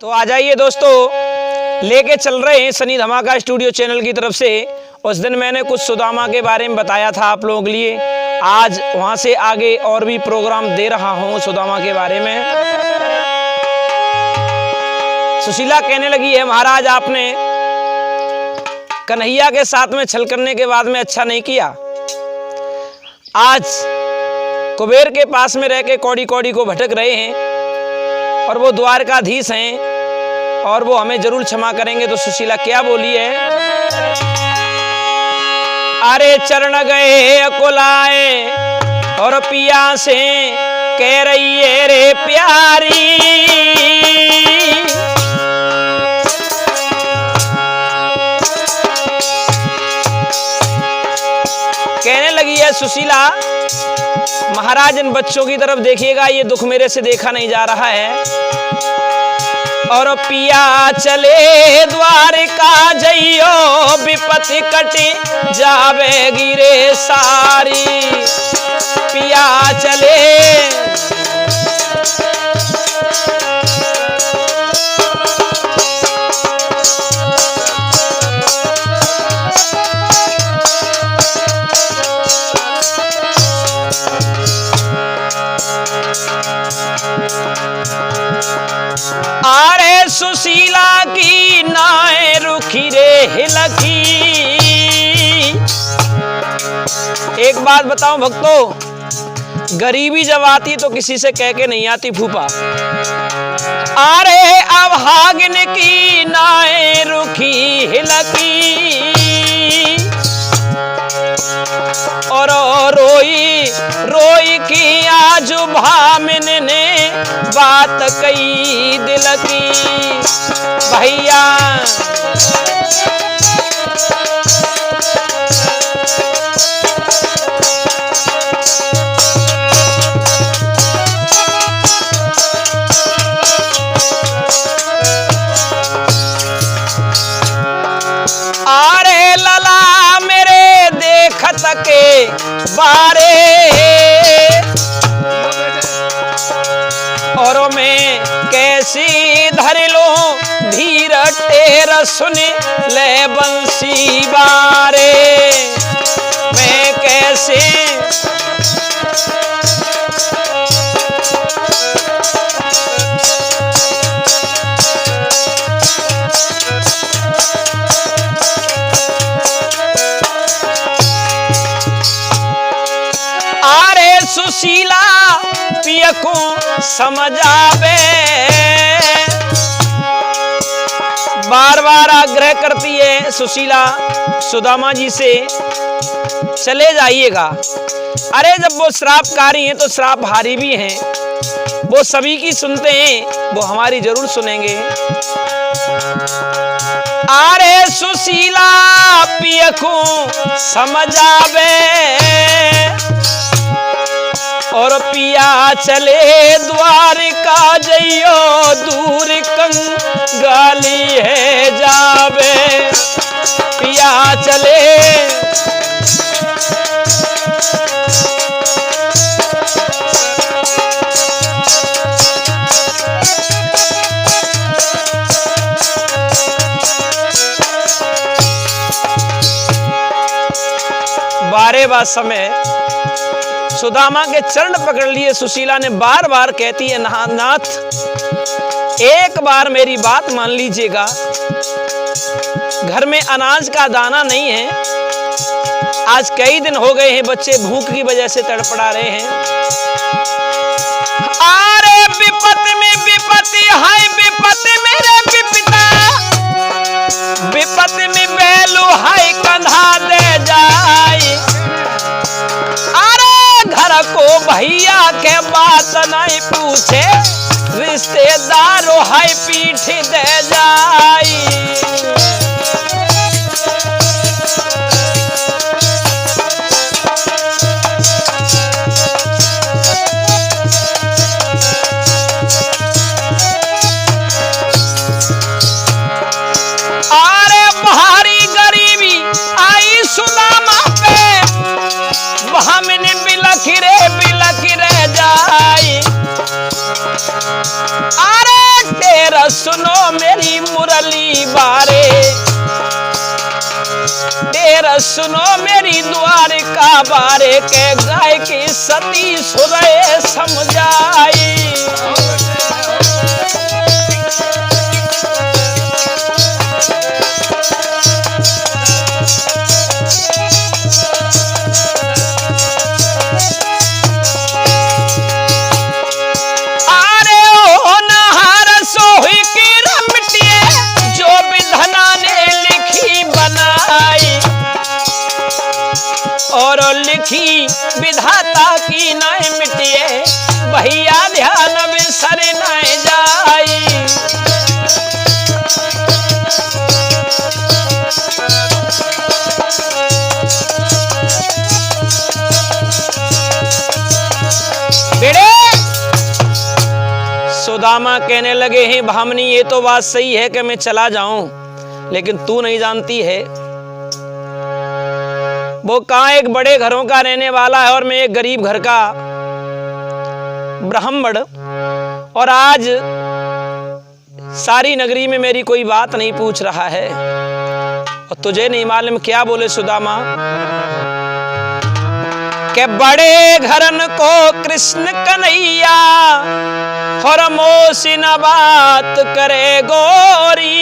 तो आ जाइए दोस्तों, लेके चल रहे हैं सनी धमाका स्टूडियो चैनल की तरफ से। उस दिन मैंने कुछ सुदामा के बारे में बताया था आप लोगों के लिए। आज वहां से आगे और भी प्रोग्राम दे रहा हूं सुदामा के बारे में। सुशीला कहने लगी है, महाराज आपने कन्हैया के साथ में छल करने के बाद में अच्छा नहीं किया। आज कुबेर के पास में रह के कौड़ी कौड़ी को भटक रहे हैं और वो द्वारकाधीश हैं और वो हमें जरूर क्षमा करेंगे। तो सुशीला क्या बोली है? अरे चरण गए अकुलाए और पिया से कह रही है रे प्यारी। कहने लगी है सुशीला, महाराज इन बच्चों की तरफ देखिएगा, ये दुख मेरे से देखा नहीं जा रहा है। और पिया चले द्वारका जइयो विपत्ति कटे जावे गिरे सारी। पिया चले अरे सुशीला की नाए रुखी रे हिलकी। एक बात बताऊं भक्तों, गरीबी जब आती तो किसी से कह के नहीं आती फूफा। अरे अभागिन की नाए रुखी हिलकी और रोई रोई की आज भामिन ने बात कही दिल की। भैया अरे लला मेरे देखत के बारे और मैं कैसी धर लो धीर टेर सुन ले बंसी बारे। मैं कैसे सुशीला पिया को समझावे, बार बार आग्रह करती है सुशीला सुदामा जी से, चले जाइएगा। अरे जब वो श्रापकारी हैं तो श्रापहारी भी हैं, वो सभी की सुनते हैं, वो हमारी जरूर सुनेंगे। अरे सुशीला पिया को समझावे और पिया चले द्वारका जइयो दूर कंगाली है जावे। पिया चले बारे बार समय सुदामा के चरण पकड़ लिए सुशीला ने। बार बार कहती है, नाथ एक बार मेरी बात मान लीजिएगा, घर में अनाज का दाना नहीं है, आज कई दिन हो गए हैं बच्चे भूख की वजह से तड़पड़ा रहे हैं। अरे विपत्ति में विपत्ति हाय विपत्ति मेरे विपिता, विपत्ति में बेलू हाय कंधा दे जाए। घर को भैया के बात नहीं पूछे, रिश्तेदारों हाय पीठ दे जाई। अरे भारी गरीबी आई सुदामा पे, भामिन बिलख रे जाई। अरे तेरा सुनो मेरी मुरली बारे, तेरा सुनो मेरी द्वारिका बारे, के गाय की सती सुरय समझाई। और लिखी विधाता की न मिटिए, भैया ध्यान बिसर न जाई। बेड़े सुदामा कहने लगे हैं भामनी ये तो बात सही है कि मैं चला जाऊं, लेकिन तू नहीं जानती है वो कहाँ एक बड़े घरों का रहने वाला है और मैं एक गरीब घर का ब्राह्मण, और आज सारी नगरी में मेरी कोई बात नहीं पूछ रहा है और तुझे नहीं मालूम। क्या बोले सुदामा के बड़े घरन को कृष्ण कन्हैया और मोसी न बात करे गोरी,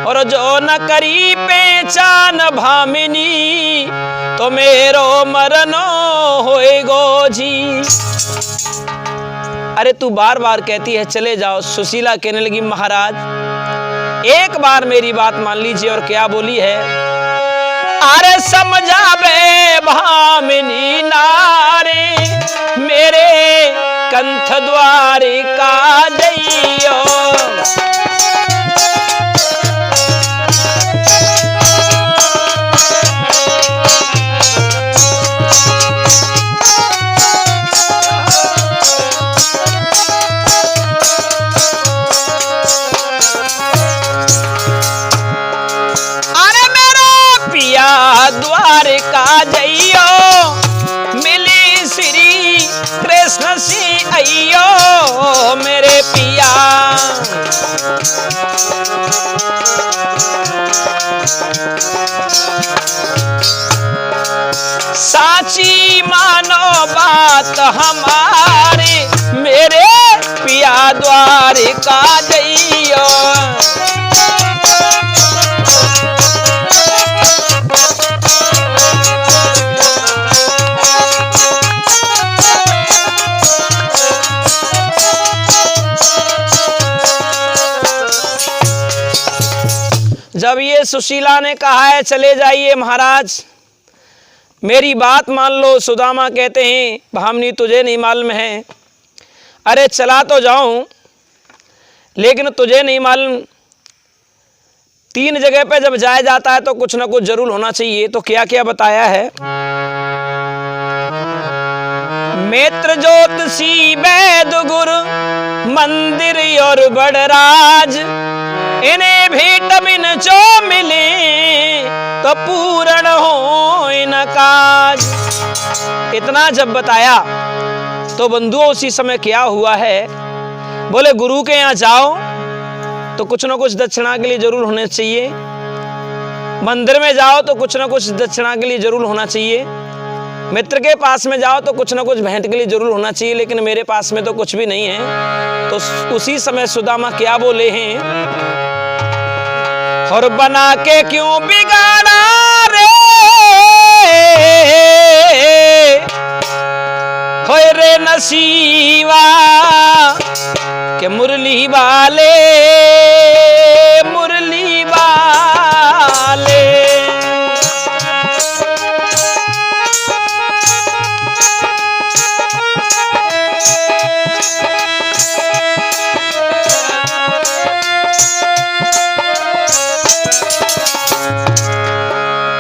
और जो न करी पहचान भामिनी तो मेरो मरनो होएगो जी। अरे तू बार बार कहती है चले जाओ। सुशीला कहने लगी महाराज एक बार मेरी बात मान लीजिए। और क्या बोली है, अरे समझावे भामिनी नारे मेरे कंठ द्वारिका जइयो। द्वारिका जइयो मिली श्री कृष्ण सी अइयो मेरे पिया। साची मानो बात हमारी मेरे पिया द्वारिका जइयो। जब ये सुशीला ने कहा है चले जाइए महाराज मेरी बात मान लो, सुदामा कहते हैं भामनी तुझे नहीं मालूम है। अरे चला तो जाऊं लेकिन तुझे नहीं मालूम 3 जगह पे जब जाया जाता है तो कुछ ना कुछ जरूर होना चाहिए। तो क्या क्या बताया है, मित्र ज्योतिषी वैद गुरु मंदिर और बड़राज इन्हें विटामिन जो मिले तो पूर्ण हो इन काज। इतना जब बताया तो बंधुओं उसी समय क्या हुआ है, बोले गुरु के यहाँ जाओ तो कुछ ना कुछ दक्षिणा के लिए जरूर होना चाहिए, मंदिर में जाओ तो कुछ ना कुछ दक्षिणा के लिए जरूर होना चाहिए, मित्र के पास में जाओ तो कुछ ना कुछ भेंट के लिए जरूर होना चाहिए, लेकिन मेरे पास में तो कुछ भी नहीं है। तो उसी समय सुदामा क्या बोले हैं, और बना के क्यों बिगाड़ा रे होए रे नसीबा के मुरली वाले मुरली वाले।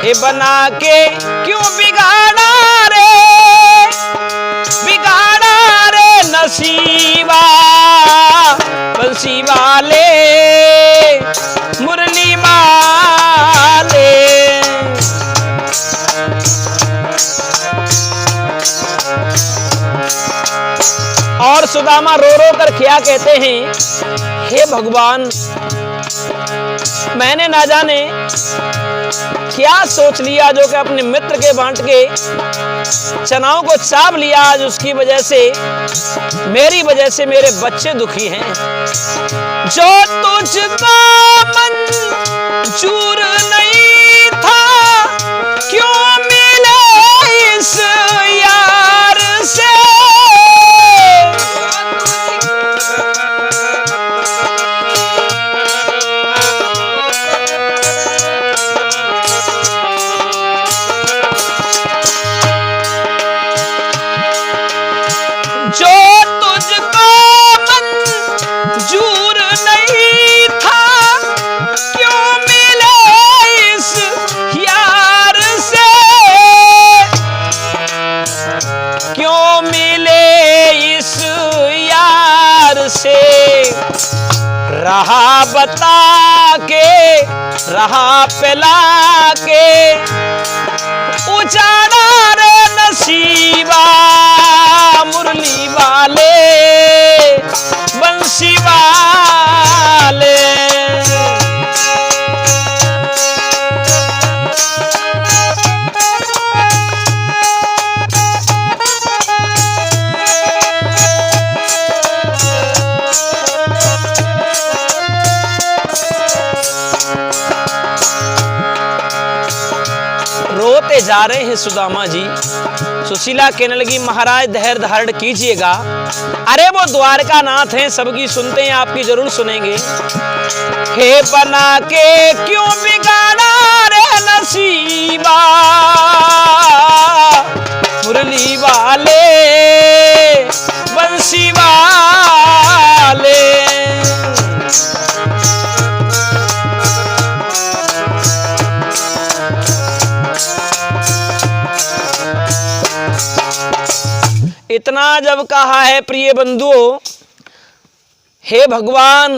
हे बना के क्यों बिगाड़ा रे नसीबा बंसी वाले मुरली वाले। और सुदामा रो रो कर क्या कहते हैं, हे भगवान, मैंने ना जाने क्या सोच लिया जो कि अपने मित्र के बांट के चनाओं को चाव लिया। आज उसकी वजह से, मेरी वजह से मेरे बच्चे दुखी हैं। जो तुझको मंजूर नहीं था, क्यों मिले इस यार से। रहा बता के, रहा पिला के, उजाड़ा रे नसीबा, मुरली वाले, बंसी वाले। रोते जा रहे हैं सुदामा जी। सुशीला कहने लगी, महाराज धैर्य धारण कीजिएगा। अरे वो द्वारका नाथ हैं, सबकी सुनते हैं, आपकी जरूर सुनेंगे। हे बना के क्यों बिगाड़ा रे नसीबा, मुरली वाले, बंसी वाले। इतना जब कहा है प्रिय बंधुओं, हे भगवान,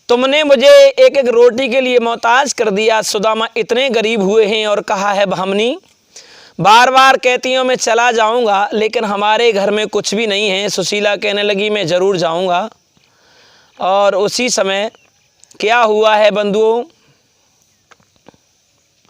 तुमने मुझे एक एक रोटी के लिए मोहताज कर दिया। सुदामा इतने गरीब हुए हैं और कहा है भामनी, बार बार कहती हूँ मैं चला जाऊँगा, लेकिन हमारे घर में कुछ भी नहीं है। सुशीला कहने लगी, मैं ज़रूर जाऊँगा। और उसी समय क्या हुआ है बंधुओं,